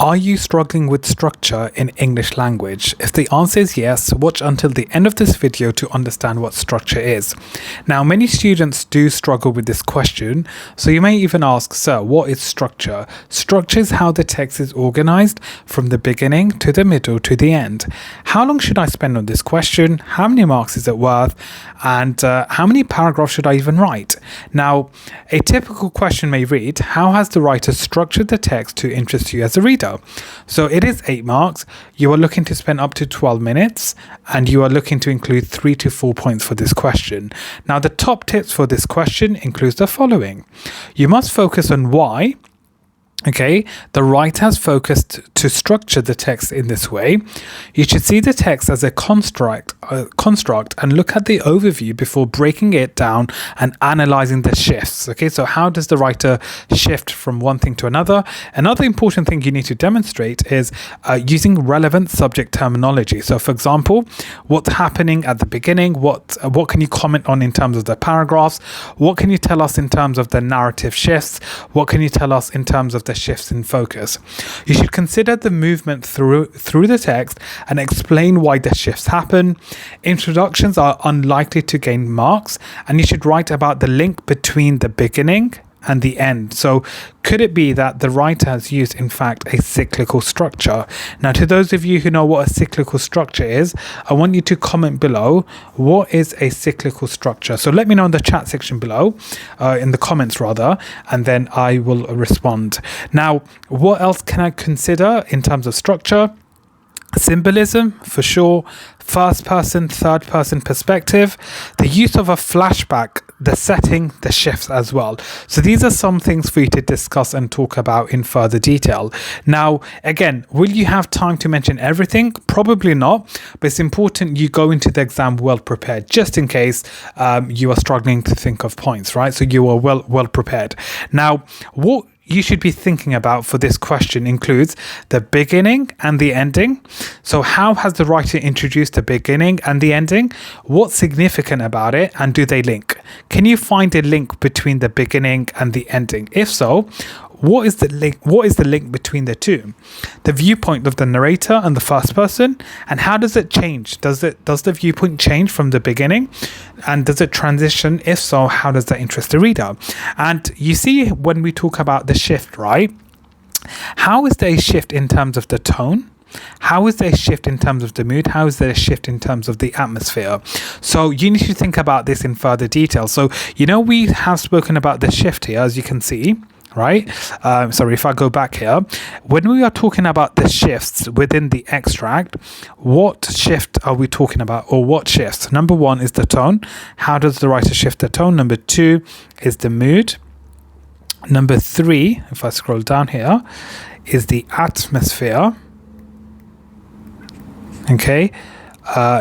Are you struggling with structure in English language? If the answer is yes, watch until the end of this video to understand what structure is. Now, many students do struggle with this question, so you may even ask, sir, what is structure? Structure is how the text is organized from the beginning to the middle to the end. How long should I spend on this question? How many marks is it worth? And how many paragraphs should I even write? Now, a typical question may read, how has the writer structured the text to interest you as a reader? So it is 8 marks. You are looking to spend up to 12 minutes and you are looking to include 3 to 4 points for this question. Now, the top tips for this question includes the following. You must focus on why. Okay, the writer has focused to structure the text in this way. You should see the text as a construct and look at the overview before breaking it down and analyzing the shifts. Okay, so how does the writer shift from one thing to another? Another important thing you need to demonstrate is using relevant subject terminology. So, for example, what's happening at the beginning? What can you comment on in terms of the paragraphs? What can you tell us in terms of the narrative shifts? What can you tell us in terms of the shifts in focus? You should consider the movement through the text and explain why the shifts happen. Introductions are unlikely to gain marks, and you should write about the link between the beginning and the end. So could it be that the writer has used, in fact, a cyclical structure? Now, to those of you who know what a cyclical structure is, I want you to comment below, what is a cyclical structure? So let me know in the chat section below, in the comments rather, and then I will respond. Now, what else can I consider in terms of structure? Symbolism, for sure. First person, third person perspective, the use of a flashback, the setting, the shifts as well. So these are some things for you to discuss and talk about in further detail. Now, again, will you have time to mention everything? Probably not, but it's important you go into the exam well prepared, just in case you are struggling to think of points, right? So you are well prepared. Now, what you should be thinking about for this question includes the beginning and the ending. So how has the writer introduced the beginning and the ending? What's significant about it, and do they link? Can you find a link between the beginning and the ending? If so, what is the link between the two? The viewpoint of the narrator and the first person, and how does it change? Does the viewpoint change from the beginning, and does it transition? If so, how does that interest the reader? And you see, when we talk about the shift, right? How is there a shift in terms of the tone? How is there a shift in terms of the mood? How is there a shift in terms of the atmosphere? So you need to think about this in further detail. So, we have spoken about the shift here, as you can see. Right? Sorry, if I go back here, when we are talking about the shifts within the extract, what shift are we talking about, or what shifts? Number 1 is the tone. How does the writer shift the tone? Number 2 is the mood. Number 3, if I scroll down here, is the atmosphere. Okay.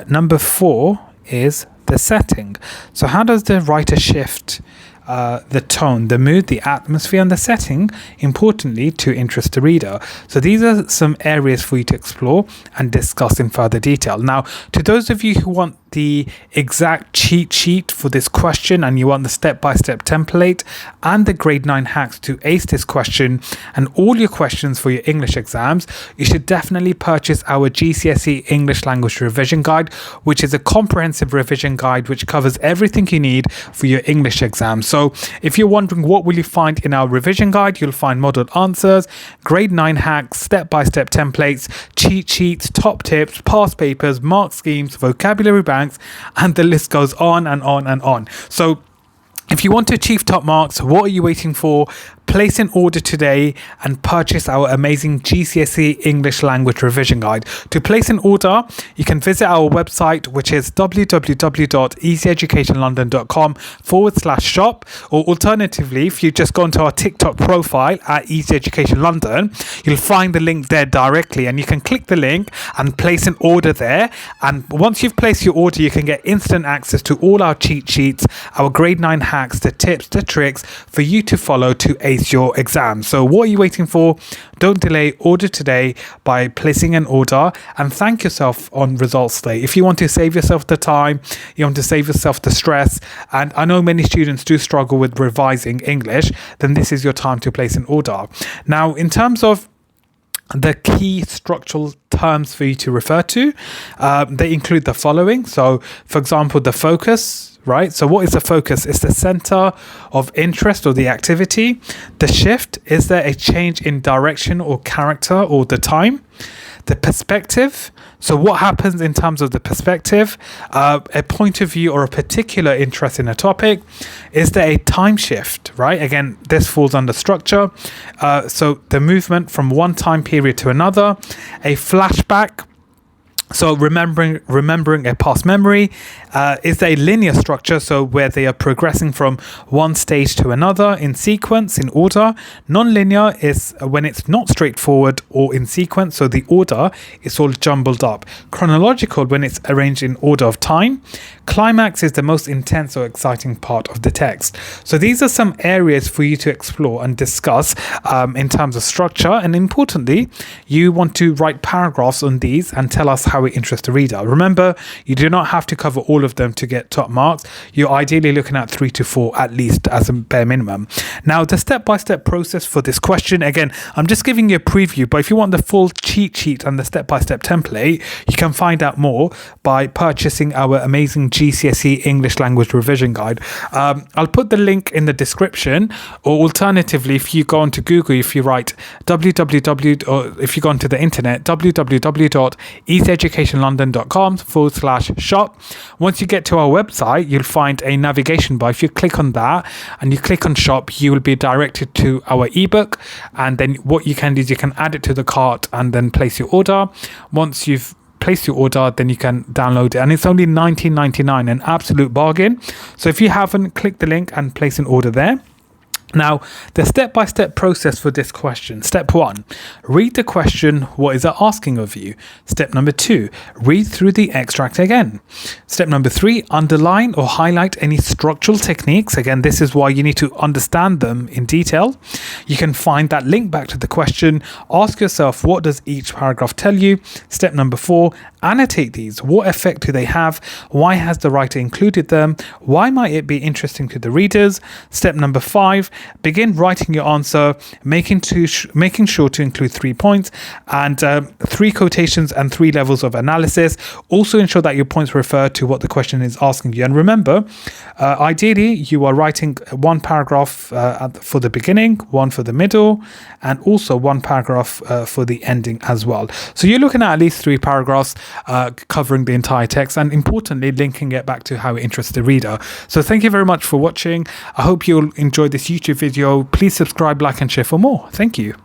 Number 4 is the setting. So how does the writer shift the tone, the mood, the atmosphere, and the setting, importantly, to interest the reader? So these are some areas for you to explore and discuss in further detail. Now, to those of you who want the exact cheat sheet for this question, and you want the step-by-step template and the grade 9 hacks to ace this question and all your questions for your English exams, you should definitely purchase our GCSE English Language Revision Guide, which is a comprehensive revision guide which covers everything you need for your English exams. So if you're wondering what will you find in our revision guide, you'll find modeled answers, grade 9 hacks, step-by-step templates, cheat sheets, top tips, past papers, mark schemes, vocabulary banks, and the list goes on and on and on. So if you want to achieve top marks, what are you waiting for? Place an order today and purchase our amazing GCSE English Language Revision Guide. To place an order, you can visit our website, which is www.easyeducationlondon.com/shop, or alternatively, if you just go into our TikTok profile at Easy Education London, you'll find the link there directly, and you can click the link and place an order there. And once you've placed your order, you can get instant access to all our cheat sheets, our grade 9 hacks, the tips, the tricks for you to follow to ace your exam. So what are you waiting for? Don't delay. Order today by placing an order, and thank yourself on results day. If you want to save yourself the time, you want to save yourself the stress, and I know many students do struggle with revising English, then this is your time to place an order. Now, in terms of the key structural terms for you to refer to. They include the following. So, for example, the focus, right? So what is the focus? It's the center of interest or the activity. The shift, is there a change in direction or character or the time? The perspective, so what happens in terms of the perspective, a point of view or a particular interest in a topic. Is there a time shift, right? Again, this falls under structure. So the movement from one time period to another. A flashback, so remembering a past memory. Is there a linear structure, so where they are progressing from one stage to another in sequence, in order. Non-linear is when it's not straightforward or in sequence, so the order is all jumbled up. Chronological, when it's arranged in order of time. Climax is the most intense or exciting part of the text. So these are some areas for you to explore and discuss in terms of structure. And importantly, you want to write paragraphs on these and tell us how it interests the reader. Remember, you do not have to cover all of them to get top marks. You're ideally looking at 3 to 4 at least as a bare minimum. Now, the step-by-step process for this question, again, I'm just giving you a preview, but if you want the full cheat sheet and the step-by-step template, you can find out more by purchasing our amazing GCSE English Language Revision Guide. I'll put the link in the description, or alternatively, if you go onto Google, if you write www, or if you go onto the internet, www.easyeducationlondon.com/shop. Once you get to our website, you'll find a navigation bar. If you click on that and you click on shop, you will be directed to our ebook. And then what you can do is you can add it to the cart and then place your order. Once you've place your order, then you can download it, and it's only $19.99, an absolute bargain. So if you haven't, click the link and place an order there. Now, the step-by-step process for this question. Step 1, read the question. What is it asking of you? Step number 2, read through the extract again. Step number 3, underline or highlight any structural techniques. Again, this is why you need to understand them in detail. You can find that link back to the question. Ask yourself, what does each paragraph tell you? Step number 4, annotate these. What effect do they have? Why has the writer included them? Why might it be interesting to the readers? Step number 5, begin writing your answer, making sure to include 3 points and 3 quotations and 3 levels of analysis. Also ensure that your points refer to what the question is asking you. And remember, ideally, you are writing 1 paragraph for the beginning, 1 for the middle, and also 1 paragraph for the ending as well. So you're looking at least 3 paragraphs covering the entire text, and importantly, linking it back to how it interests the reader. So thank you very much for watching. I hope you'll enjoy this YouTube video. Please subscribe, like, and share for more. Thank you.